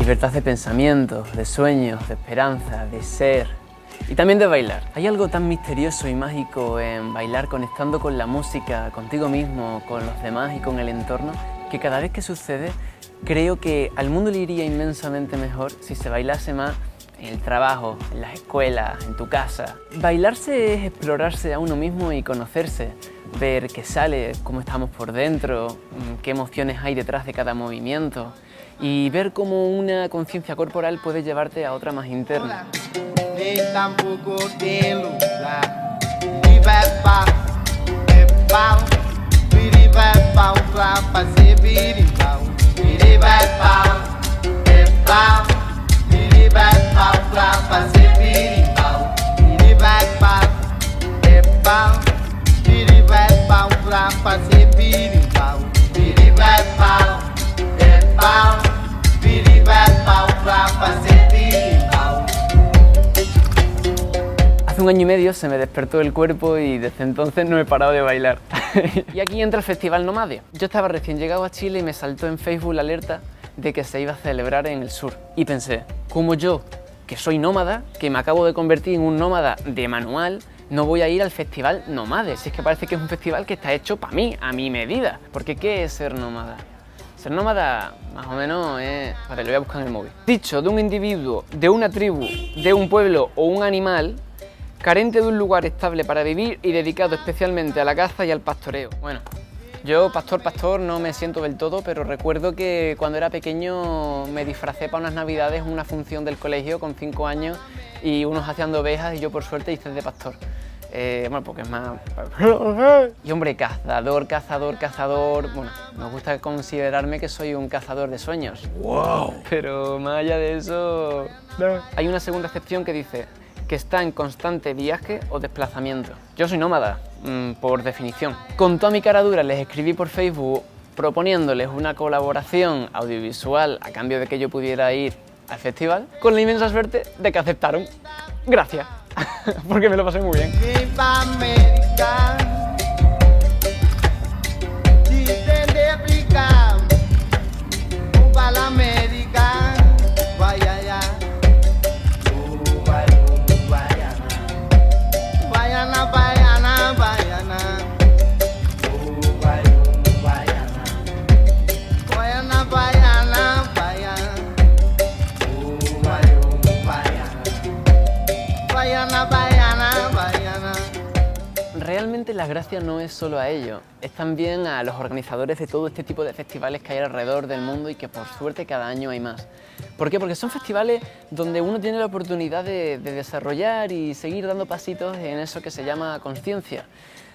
Libertad de pensamiento, de sueños, de esperanza, de ser y también de bailar. Hay algo tan misterioso y mágico en bailar conectando con la música, contigo mismo, con los demás y con el entorno, que cada vez que sucede creo que al mundo le iría inmensamente mejor si se bailase más en el trabajo, en las escuelas, en tu casa. Bailarse es explorarse a uno mismo y conocerse, ver qué sale, cómo estamos por dentro, qué emociones hay detrás de cada movimiento y ver cómo una conciencia corporal puede llevarte a otra más interna. Hace un año y medio se me despertó el cuerpo y desde entonces no he parado de bailar. Y aquí entra el Festival Nomadia. Yo estaba recién llegado a Chile y me saltó en Facebook la alerta de que se iba a celebrar en el sur. Y pensé, como yo, que soy nómada, que me acabo de convertir en un nómada de manual, no voy a ir al Festival Nomade. Si es que parece que es un festival que está hecho para mí, a mi medida. Porque ¿qué es ser nómada? Ser nómada, más o menos, es... Vale, lo voy a buscar en el móvil. Dicho de un individuo, de una tribu, de un pueblo o un animal carente de un lugar estable para vivir y dedicado especialmente a la caza y al pastoreo. Bueno, yo pastor no me siento del todo, pero recuerdo que cuando era pequeño me disfracé para unas navidades una función del colegio con 5 años y unos hacían de ovejas y yo por suerte hice de pastor. Bueno, porque es más... Y hombre, cazador... Bueno, me gusta considerarme que soy un cazador de sueños. ¡Wow! Pero más allá de eso... No. Hay una segunda excepción que dice que está en constante viaje o desplazamiento. Yo soy nómada, por definición. Con toda mi cara dura les escribí por Facebook proponiéndoles una colaboración audiovisual a cambio de que yo pudiera ir al festival, con la inmensa suerte de que aceptaron. Gracias, porque me lo pasé muy bien. Realmente la gracia no es solo a ellos, es también a los organizadores de todo este tipo de festivales que hay alrededor del mundo y que por suerte cada año hay más. ¿Por qué? Porque son festivales donde uno tiene la oportunidad de desarrollar y seguir dando pasitos en eso que se llama conciencia.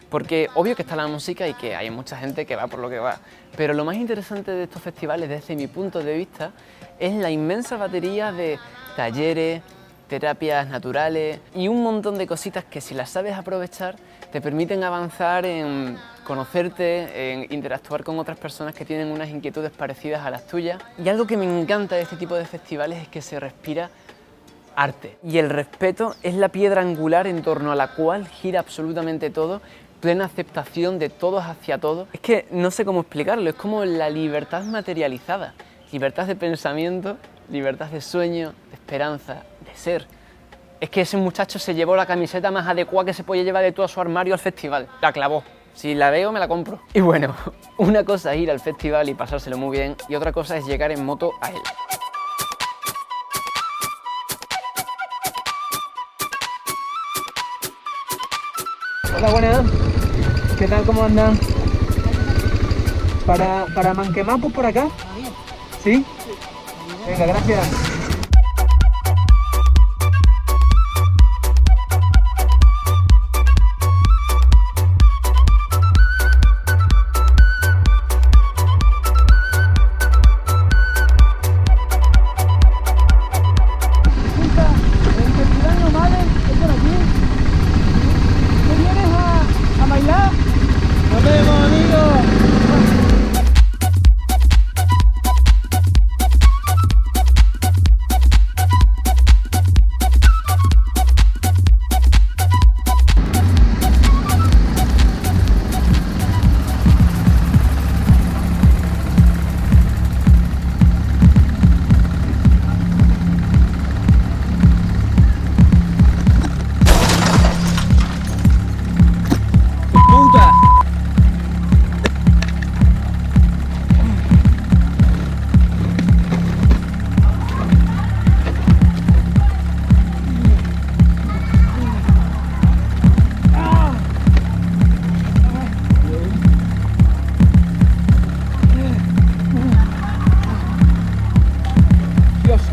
Porque obvio que está la música y que hay mucha gente que va por lo que va, pero lo más interesante de estos festivales desde mi punto de vista es la inmensa batería de talleres, terapias naturales y un montón de cositas que si las sabes aprovechar te permiten avanzar en conocerte, en interactuar con otras personas que tienen unas inquietudes parecidas a las tuyas. Y algo que me encanta de este tipo de festivales es que se respira arte. Y el respeto es la piedra angular en torno a la cual gira absolutamente todo, plena aceptación de todos hacia todos. Es que no sé cómo explicarlo, es como la libertad materializada. Libertad de pensamiento, libertad de sueño, de esperanza, de ser. Es que ese muchacho se llevó la camiseta más adecuada que se podía llevar de todo su armario al festival. La clavó. Si la veo, me la compro. Y bueno, una cosa es ir al festival y pasárselo muy bien y otra cosa es llegar en moto a él. Hola, buenas. ¿Qué tal? ¿Cómo andan? ¿Para Manquemapo por acá? ¿Sí? Venga, gracias.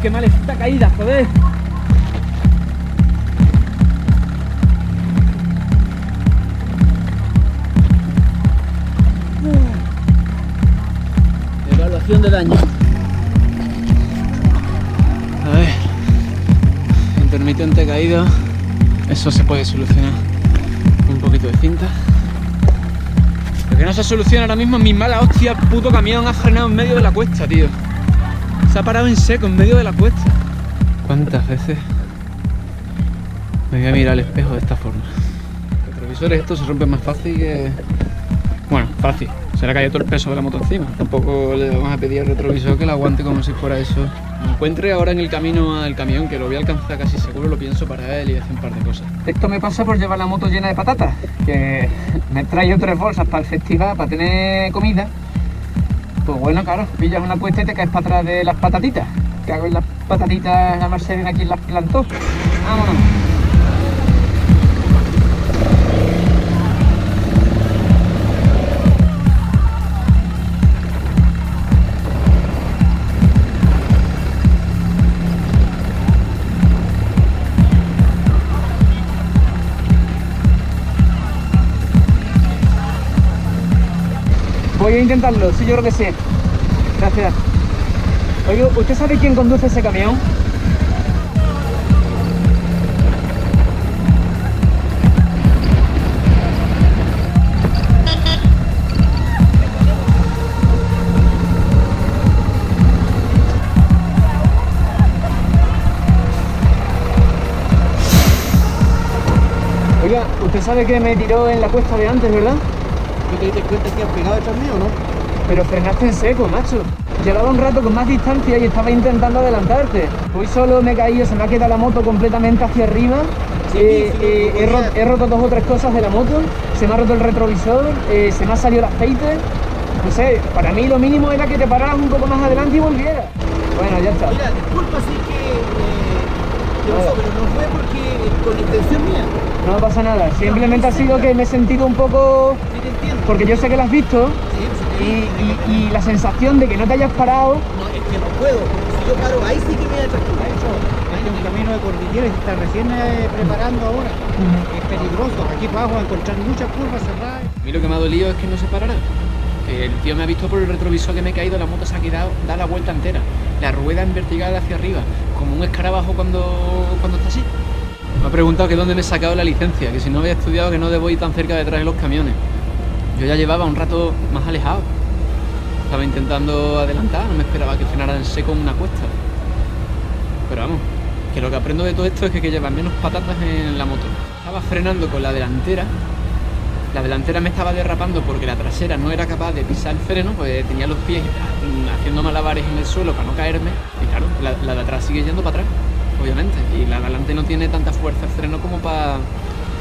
qué malecita caída, joder. Evaluación de daño. A ver, intermitente caído. Eso se puede solucionar con un poquito de cinta. Lo que no se soluciona ahora mismo es mi mala hostia. Puto camión ha frenado en medio de la cuesta, tío. Se ha parado en seco en medio de la cuesta. ¿Cuántas veces me voy a mirar al espejo de esta forma? Los retrovisores estos se rompen más fácil que... Bueno, fácil. Se le ha caído todo el peso de la moto encima. Tampoco le vamos a pedir al retrovisor que lo aguante como si fuera eso. Me encuentre ahora en el camino al camión, que lo voy a alcanzar casi seguro, lo pienso para él y hacer un par de cosas. Esto me pasa por llevar la moto llena de patatas, que me he traído 3 bolsas para el festival, para tener comida. Pues bueno, claro, pillas una cuesta y te caes para atrás de las patatitas. Que hago en las patatitas, la Mercedes aquí las plantó. Vámonos. Voy a intentarlo, sí, yo creo que sí. Gracias. Oye, ¿usted sabe quién conduce ese camión? Oiga, ¿usted sabe que me tiró en la cuesta de antes, verdad? ¿No te diste cuenta que has pegado detrás mío o no? Pero frenaste en seco, macho. Llevaba un rato con más distancia y estaba intentando adelantarte. Hoy solo me he caído, se me ha quedado la moto completamente hacia arriba. He roto 2 o 3 cosas de la moto. Se me ha roto el retrovisor, se me ha salido el aceite. No sé, para mí lo mínimo era que te pararas un poco más adelante y volvieras. Bueno, ya está. Mira, disculpa si que pero no fue porque con intención mía. No pasa nada, simplemente ha sido que me he sentido un poco... Sí, te entiendo. Porque yo sé que lo has visto y la sensación de que no te hayas parado... No, es que no puedo. Si yo paro, ahí sí que me voy a tranquilar. De hecho, este es un camino de cordillera y se está recién preparando ahora. Es peligroso. Aquí abajo a encontrar muchas curvas cerradas. A mí lo que me ha dolido es que no se parara. Que el tío me ha visto por el retrovisor que me he caído, la moto se ha quedado, da la vuelta entera. La rueda en vertical hacia arriba, como un escarabajo cuando está así. Me ha preguntado que dónde me he sacado la licencia, que si no había estudiado que no debo ir tan cerca detrás de los camiones. Yo ya llevaba un rato más alejado. Estaba intentando adelantar, no me esperaba que frenara en seco en una cuesta. Pero vamos, que lo que aprendo de todo esto es que hay que llevar menos patatas en la moto. Estaba frenando con la delantera me estaba derrapando porque la trasera no era capaz de pisar el freno, pues tenía los pies haciendo malabares en el suelo para no caerme. Y claro, la de atrás sigue yendo para atrás, obviamente. Y la de adelante no tiene tanta fuerza el freno como para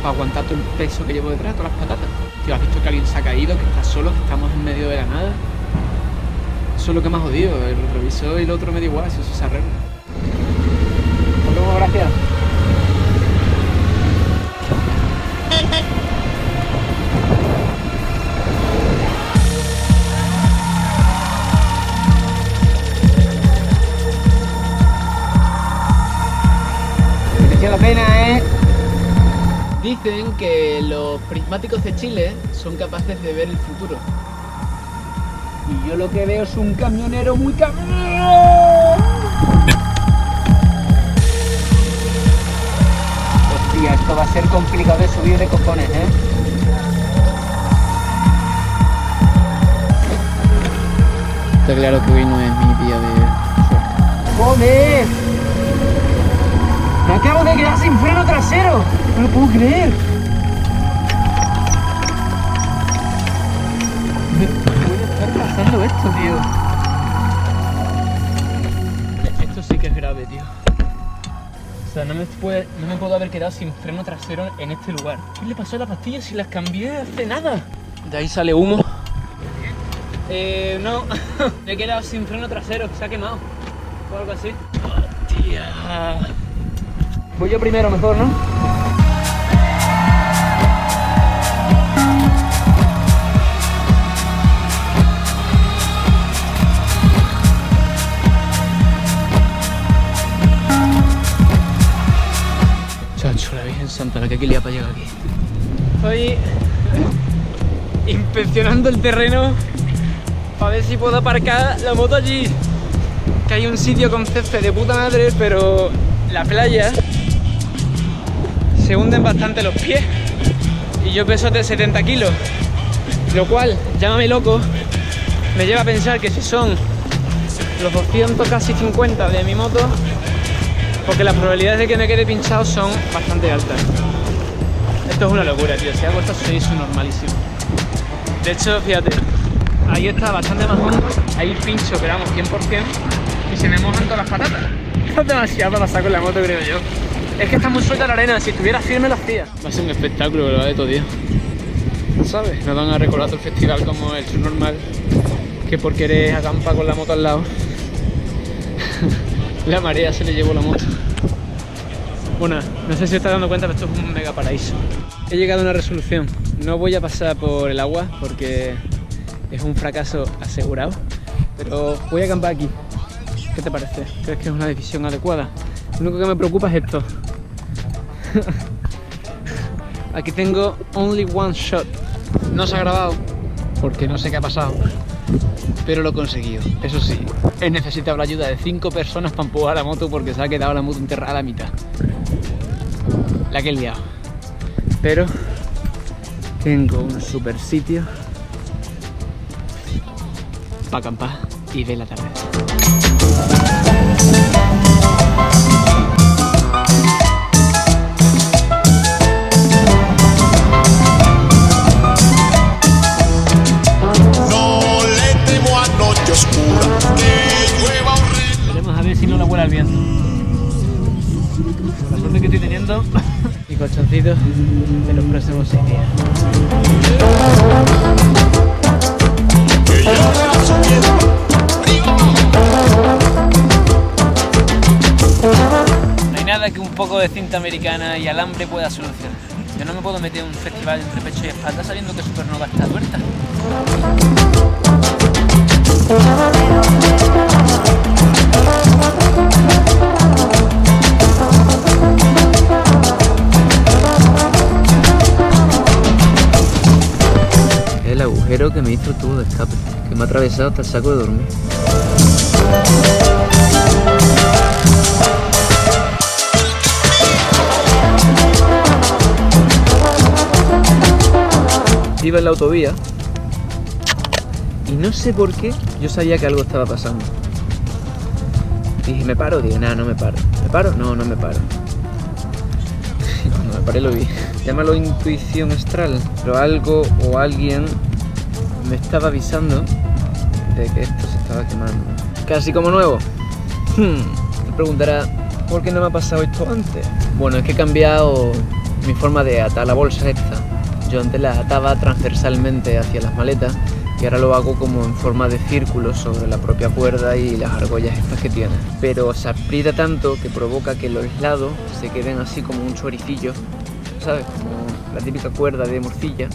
aguantar todo el peso que llevo detrás, todas las patatas. Tío, has visto que alguien se ha caído, que está solo, que estamos en medio de la nada. Eso es lo que me ha jodido, el retrovisor y el otro me da igual, eso se arregla. Hasta luego, gracias. La pena, ¿eh? Dicen que los prismáticos de Chile son capaces de ver el futuro. Y yo lo que veo es un camionero muy cabrón. Hostia, esto va a ser complicado de subir de cojones, ¿eh? Está claro que hoy no es mi día de... ¡Joder! Me acabo de quedar sin freno trasero. No lo puedo creer. ¿Me puede estar pasando esto, tío? Esto sí que es grave, tío. O sea, no me puedo haber quedado sin freno trasero en este lugar. ¿Qué le pasó a la pastilla si las cambié hace nada? De ahí sale humo. No, me he quedado sin freno trasero, se ha quemado. O algo así. Hostia. Voy yo primero, mejor, ¿no? santa, la que hay que liar para llegar aquí. Estoy inspeccionando el terreno para ver si puedo aparcar la moto allí. Que hay un sitio con césped de puta madre, pero la playa se hunden bastante los pies y yo peso de 70 kilos, lo cual, llámame loco, me lleva a pensar que si son los 200 casi 50 de mi moto, porque las probabilidades de que me quede pinchado son bastante altas. Esto es una locura, tío, si hago esto soy normalísimo. De hecho, fíjate, ahí está bastante majón, ahí pincho, pero vamos, 100%, y se me mojan todas las patatas. No es demasiado para pasar con la moto, creo yo. Es que está muy suelta la arena, si estuviera firme lo hacía. Va a ser un espectáculo, ¿verdad? De todo día. ¿Sabes? Nos van a recordar todo el festival como el subnormal, que por querer acampar con la moto al lado, la marea se le llevó la moto. Bueno, no sé si os estáis dando cuenta, pero esto es un mega paraíso. He llegado a una resolución. No voy a pasar por el agua porque es un fracaso asegurado, pero voy a acampar aquí. ¿Qué te parece? ¿Crees que es una decisión adecuada? Lo único que me preocupa es esto. Aquí tengo only one shot. No se ha grabado porque no sé qué ha pasado, pero lo he conseguido. Eso sí, he necesitado la ayuda de 5 personas para empujar la moto porque se ha quedado la moto enterrada a la mitad. La que he liado. Pero tengo un super sitio para acampar y ver la tarde. Veremos a ver si no la vuela el viento. Con la suerte que estoy teniendo y colchoncitos de los próximos 6 días. No hay nada que un poco de cinta americana y alambre pueda solucionar. Yo no me puedo meter en un festival entre pecho y espalda sabiendo que Supernova está tuerta. El agujero que me hizo el tubo de escape, que me ha atravesado hasta el saco de dormir. Iba en la autovía y no sé por qué yo sabía que algo estaba pasando. Dije, ¿me paro? Dije, nada, no me paro. ¿Me paro? No, no me paro. Y cuando me paré lo vi. Llámalo intuición astral, pero algo o alguien me estaba avisando de que esto se estaba quemando. Casi como nuevo. Te preguntará, ¿por qué no me ha pasado esto antes? Bueno, es que he cambiado mi forma de atar la bolsa esta. Yo antes la ataba transversalmente hacia las maletas y ahora lo hago como en forma de círculo sobre la propia cuerda y las argollas estas que tiene. Pero se aprieta tanto que provoca que los lados se queden así como un choricillo, ¿sabes? Como la típica cuerda de morcilla.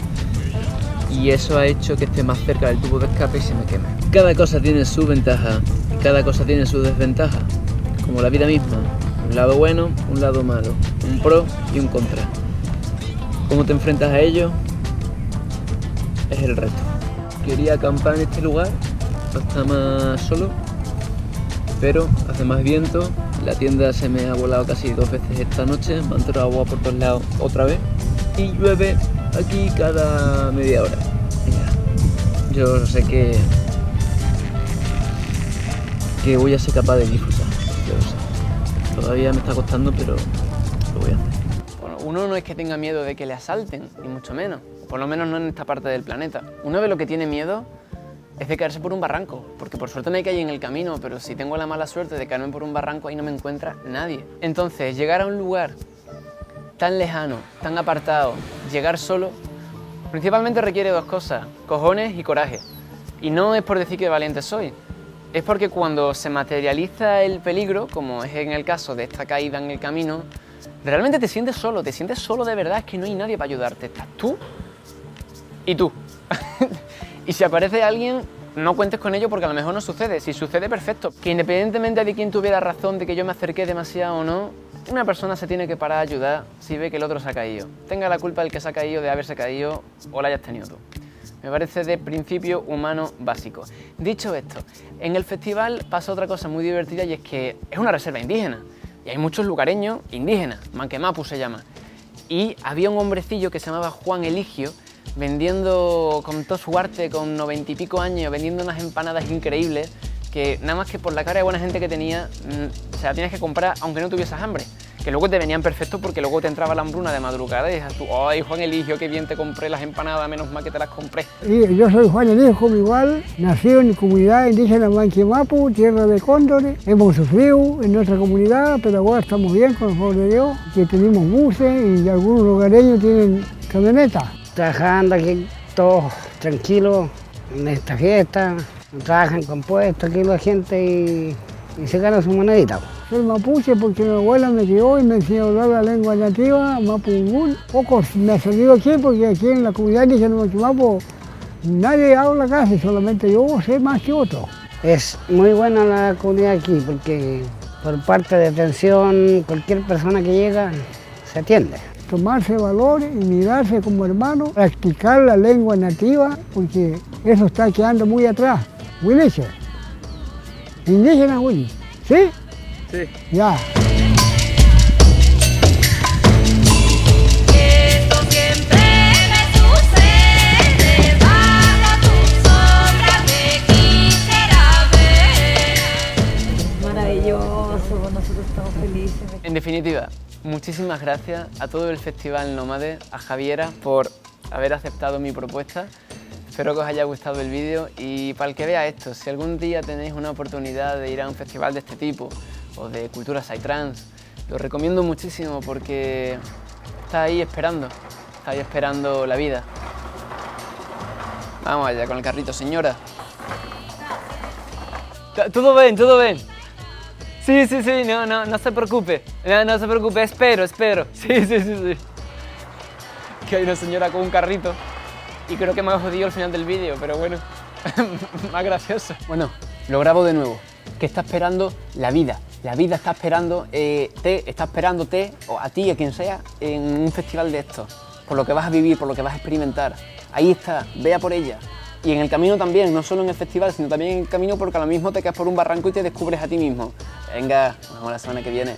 Y eso ha hecho que esté más cerca del tubo de escape y se me queme. Cada cosa tiene su ventaja y cada cosa tiene su desventaja. Como la vida misma. Un lado bueno, un lado malo. Un pro y un contra. ¿Cómo te enfrentas a ello? Es el reto. Quería acampar en este lugar, no está más solo, pero hace más viento, la tienda se me ha volado casi 2 veces esta noche, me ha entrado agua por todos lados otra vez y llueve aquí cada media hora. Ya. Yo sé que voy a ser capaz de disfrutar, yo lo sé. Todavía me está costando, pero lo voy a hacer. Bueno, uno no es que tenga miedo de que le asalten, ni mucho menos. Por lo menos no en esta parte del planeta. Uno de lo que tiene miedo es de caerse por un barranco, porque por suerte no hay calle en el camino, pero si tengo la mala suerte de caerme por un barranco, ahí no me encuentra nadie. Entonces, llegar a un lugar tan lejano, tan apartado, llegar solo, principalmente requiere 2 cosas, cojones y coraje. Y no es por decir que valiente soy, es porque cuando se materializa el peligro, como es en el caso de esta caída en el camino, realmente te sientes solo de verdad, es que no hay nadie para ayudarte, estás tú y tú. Y si aparece alguien, no cuentes con ello porque a lo mejor no sucede. Si sucede, perfecto. Que independientemente de quién tuviera razón de que yo me acerqué demasiado o no, Una persona se tiene que parar a ayudar si ve que el otro se ha caído. Tenga la culpa del que se ha caído de haberse caído o la hayas tenido tú. Me parece de principio humano básico. Dicho esto, en el festival pasa otra cosa muy divertida y es que es una reserva indígena. Y hay muchos lugareños indígenas, Manquemapu se llama. Y había un hombrecillo que se llamaba Juan Eligio, vendiendo con todo su arte, con 90 y pico años, vendiendo unas empanadas increíbles, que nada más que por la cara de buena gente que tenía, se la tienes que comprar aunque no tuvieses hambre. Que luego te venían perfectos porque luego te entraba la hambruna de madrugada y dices tú, ¡ay, Juan Eligio, qué bien te compré las empanadas, menos mal que te las compré! Y yo soy Juan Eligio, igual, nacido en la comunidad indígena Manquemapu, tierra de cóndores. Hemos sufrido en nuestra comunidad, pero ahora estamos bien, con el favor de Dios, que tenemos buses y algunos lugareños tienen camionetas. Trabajando aquí todos tranquilos en esta fiesta, trabajan con puestos aquí la gente y se gana su monedita. Soy mapuche porque mi abuela me crió y me enseñó a hablar la lengua nativa, mapungún. Poco me ha salido aquí porque aquí en la comunidad indígena Manquemapu nadie habla casi, solamente yo sé más que otro. Es muy buena la comunidad aquí porque por parte de atención cualquier persona que llega se atiende. Tomarse valor y mirarse como hermano, practicar la lengua nativa porque eso está quedando muy atrás. Willy, indígena Willy, ¿sí? Sí. Ya. Esto siempre me sucede, bajo tu sombra te quisiera ver. Maravilloso, nosotros estamos felices. En definitiva, muchísimas gracias a todo el Festival Nómade, a Javiera por haber aceptado mi propuesta. Espero que os haya gustado el vídeo y para el que vea esto, si algún día tenéis una oportunidad de ir a un festival de este tipo o de cultura psytrance, lo recomiendo muchísimo porque está ahí esperando la vida. Vamos allá con el carrito, señora. Todo bien, todo bien. Sí, no se preocupe. No se preocupe, espero. Sí. Que hay una señora con un carrito y creo que me ha jodido el final del vídeo, pero bueno, más gracioso. Bueno, lo grabo de nuevo. Que está esperando la vida. La vida está esperando está esperándote, o a ti, a quien sea, en un festival de estos. Por lo que vas a vivir, por lo que vas a experimentar. Ahí está, vea por ella. Y en el camino también, no solo en el festival, sino también en el camino porque a lo mismo te caes por un barranco y te descubres a ti mismo. Venga, nos vemos la semana que viene.